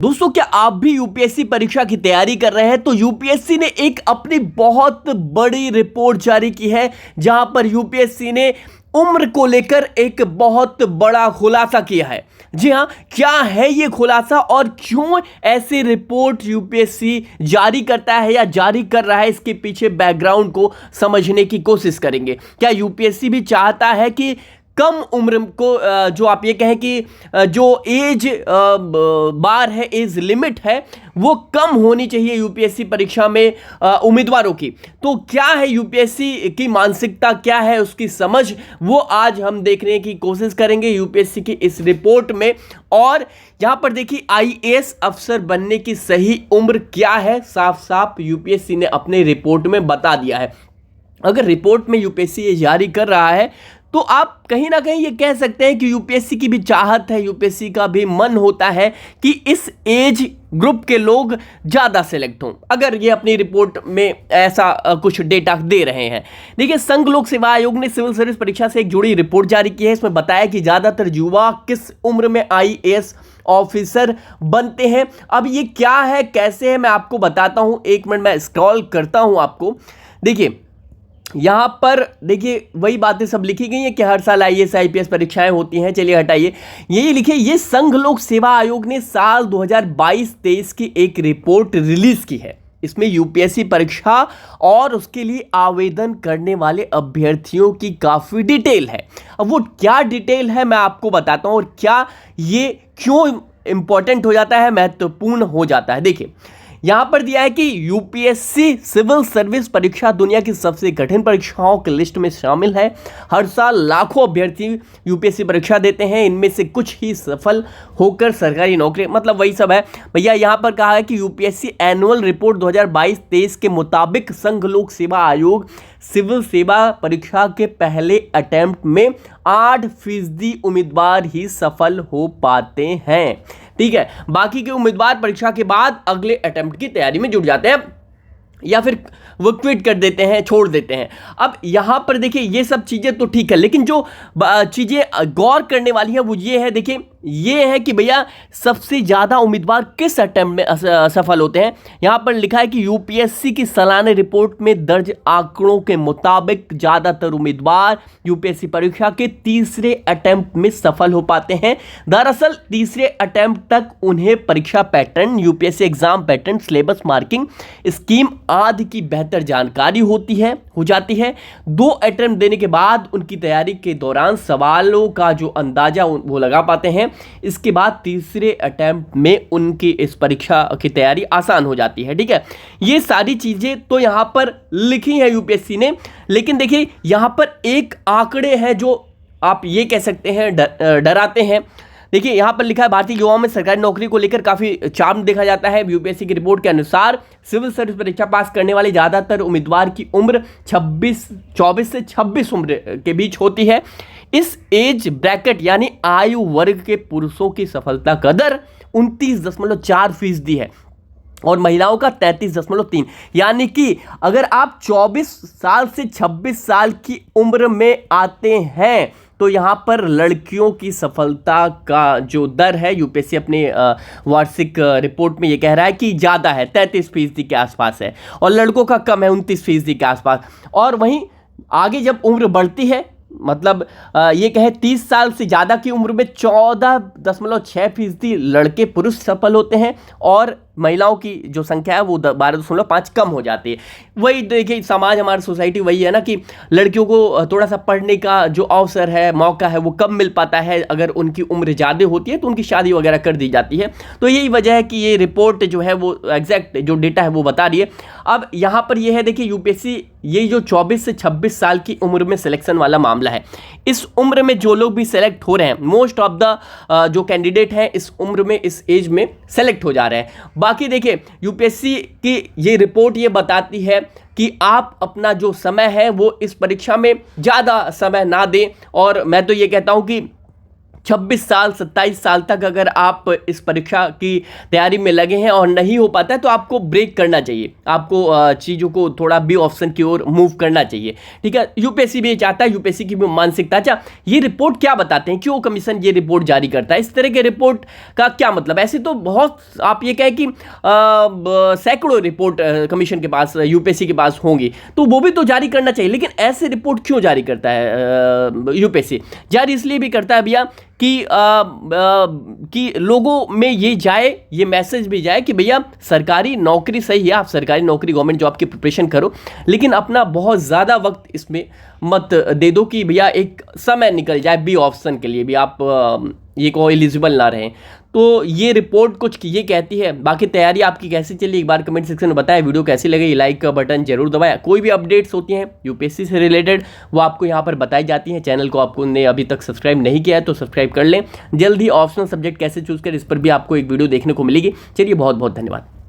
दोस्तों, क्या आप भी यूपीएससी परीक्षा की तैयारी कर रहे हैं? तो यूपीएससी ने एक अपनी बहुत बड़ी रिपोर्ट जारी की है, जहां पर यूपीएससी ने उम्र को लेकर एक बहुत बड़ा खुलासा किया है। जी हां, क्या है ये खुलासा और क्यों ऐसी रिपोर्ट यूपीएससी जारी करता है या जारी कर रहा है, इसके पीछे बैकग्राउंड को समझने की कोशिश करेंगे। क्या यूपीएससी भी चाहता है कि कम उम्र को, जो आप ये कहें कि जो एज बार है, एज लिमिट है, वो कम होनी चाहिए यूपीएससी परीक्षा में उम्मीदवारों की। तो क्या है यूपीएससी की मानसिकता, क्या है उसकी समझ, वो आज हम देखने की कोशिश करेंगे यूपीएससी की इस रिपोर्ट में। और यहां पर देखिए, आईएएस अफसर बनने की सही उम्र क्या है, साफ साफ यूपीएससी ने अपने रिपोर्ट में बता दिया है। अगर रिपोर्ट में यूपीएससी ये जारी कर रहा है, तो आप कहीं ना कहीं ये कह सकते हैं कि यूपीएससी की भी चाहत है, यूपीएससी का भी मन होता है कि इस एज ग्रुप के लोग ज़्यादा सेलेक्ट हों, अगर ये अपनी रिपोर्ट में ऐसा कुछ डेटा दे रहे हैं। देखिए, संघ लोक सेवा आयोग ने सिविल सर्विस परीक्षा से एक जुड़ी रिपोर्ट जारी की है। इसमें बताया कि ज़्यादातर युवा किस उम्र में आईएएस ऑफिसर बनते हैं। अब ये क्या है, कैसे है, मैं आपको बताता हूँ। एक मिनट मैं स्क्रॉल करता हूँ आपको। देखिए, यहां पर देखिए वही बातें सब लिखी गई हैं कि हर साल आईएएस आईपीएस परीक्षाएं होती हैं। चलिए हटाइए, यही लिखिए, ये संघ लोक सेवा आयोग ने साल 2022-23 की एक रिपोर्ट रिलीज की है। इसमें यूपीएससी परीक्षा और उसके लिए आवेदन करने वाले अभ्यर्थियों की काफ़ी डिटेल है। अब वो क्या डिटेल है मैं आपको बताता हूं, और क्या ये क्यों इंपॉर्टेंट हो जाता है, महत्वपूर्ण हो जाता है। देखिए, यहां पर दिया है कि यूपीएससी सिविल सर्विस परीक्षा दुनिया की सबसे कठिन परीक्षाओं की लिस्ट में शामिल है। हर साल लाखों अभ्यर्थी यूपीएससी परीक्षा देते हैं, इनमें से कुछ ही सफल होकर सरकारी नौकरी, मतलब वही सब है भैया। यहां पर कहा है कि यूपीएससी एनुअल रिपोर्ट 2022-23 के मुताबिक संघ लोक सेवा आयोग सिविल सेवा परीक्षा के पहले अटेम्प्ट में 8% उम्मीदवार ही सफल हो पाते हैं। ठीक है, बाकी के उम्मीदवार परीक्षा के बाद अगले अटेम्प्ट की तैयारी में जुट जाते हैं या फिर वो क्विट कर देते हैं, छोड़ देते हैं। अब यहाँ पर देखिए, ये सब चीज़ें तो ठीक है, लेकिन जो चीज़ें गौर करने वाली है वो ये है। देखिए, ये है कि भैया सबसे ज़्यादा उम्मीदवार किस अटेम्प्ट में सफल होते हैं। यहाँ पर लिखा है कि यूपीएससी की सालाना रिपोर्ट में दर्ज आंकड़ों के मुताबिक ज़्यादातर उम्मीदवार यूपीएससी परीक्षा के तीसरे अटेम्प्ट में सफल हो पाते हैं। दरअसल तीसरे अटेम्प्ट तक उन्हें परीक्षा pattern, UPSC exam pattern, syllabus, marking scheme आदि की बेहतर जानकारी हो जाती है। 2 अटेम्प्ट देने के बाद उनकी तैयारी के दौरान सवालों का जो अंदाजा वो लगा पाते हैं। इसके बाद तीसरे अटेम्प्ट में उनकी इस परीक्षा की तैयारी आसान हो जाती है। ठीक है, ये सारी चीजें तो यहां पर लिखी है यूपीएससी ने, लेकिन देखिए यहां पर एक आंकड़े हैं जो आप ये कह सकते हैं डराते हैं। देखिए, यहां पर लिखा है, भारतीय युवाओं में सरकारी नौकरी को लेकर काफी चार्म देखा जाता है। यूपीएससी की रिपोर्ट के अनुसार सिविल सर्विस परीक्षा पास करने वाले ज्यादातर उम्मीदवार की उम्र 24 से 26 उम्र के बीच होती है। इस एज ब्रैकेट यानी आयु वर्ग के पुरुषों की सफलता का दर 29.4% है और महिलाओं का 33.3। यानी कि अगर आप 24 साल से 26 साल की उम्र में आते हैं तो यहाँ पर लड़कियों की सफलता का जो दर है, यूपीएससी अपने वार्षिक रिपोर्ट में ये कह रहा है कि ज़्यादा है, 33% के आसपास है, और लड़कों का कम है, 29% के आसपास। और वहीं आगे जब उम्र बढ़ती है, मतलब ये कहे 30 साल से ज़्यादा की उम्र में 14.6% लड़के पुरुष सफल होते हैं और महिलाओं की जो संख्या है वो 12.5 कम हो जाती है। वही देखिए, समाज, हमारी सोसाइटी वही है ना कि लड़कियों को थोड़ा सा पढ़ने का जो अवसर है, मौका है, वो कम मिल पाता है। अगर उनकी उम्र ज़्यादा होती है तो उनकी शादी वगैरह कर दी जाती है। तो यही वजह है कि ये रिपोर्ट जो है वो एग्जैक्ट जो डेटा है वो बता रही है। अब यहाँ पर ये है, देखिए यूपीएससी ये जो 24 से 26 साल की उम्र में सिलेक्शन वाला मामला है, इस उम्र में जो लोग भी सेलेक्ट हो रहे हैं, मोस्ट ऑफ द जो कैंडिडेट हैं इस उम्र में, इस एज में सेलेक्ट हो जा रहे हैं। बाकी देखिए, यूपीएससी की ये रिपोर्ट ये बताती है कि आप अपना जो समय है वो इस परीक्षा में ज़्यादा समय ना दें, और मैं तो ये कहता हूं कि 26 साल 27 साल तक अगर आप इस परीक्षा की तैयारी में लगे हैं और नहीं हो पाता है तो आपको ब्रेक करना चाहिए, आपको चीज़ों को थोड़ा बी ऑप्शन की ओर मूव करना चाहिए। ठीक है, यूपीएससी भी ये चाहता है, यूपीएससी की भी मानसिकता। अच्छा, ये रिपोर्ट क्या बताते हैं, क्यों कमीशन ये रिपोर्ट जारी करता है, इस तरह के रिपोर्ट का क्या मतलब? ऐसे तो बहुत, आप ये कहें कि सैकड़ों रिपोर्ट कमीशन के पास, यूपीएससी के पास होंगी, तो वो भी तो जारी करना चाहिए, लेकिन ऐसे रिपोर्ट क्यों जारी करता है यूपीएससी? जारी इसलिए भी करता है भैया कि लोगों में ये जाए, ये मैसेज भी जाए कि भैया सरकारी नौकरी सही है, आप सरकारी नौकरी गवर्नमेंट जॉब की प्रिपरेशन करो, लेकिन अपना बहुत ज़्यादा वक्त इसमें मत दे दो कि भैया एक समय निकल जाए बी ऑप्शन के लिए भी आप ये को एलिजिबल ना रहें। तो ये रिपोर्ट कुछ ये कहती है। बाकी तैयारी आपकी कैसी चली एक बार कमेंट सेक्शन में बताएं। वीडियो कैसी लगी, लाइक का बटन जरूर दबाएं। कोई भी अपडेट्स होती हैं यूपीएससी से रिलेटेड वो आपको यहाँ पर बताई जाती हैं। चैनल को आपको ने अभी तक सब्सक्राइब नहीं किया है तो सब्सक्राइब कर लें। जल्द ही ऑप्शनल सब्जेक्ट कैसे चूज करें इस पर भी आपको एक वीडियो देखने को मिलेगी। चलिए, बहुत बहुत धन्यवाद।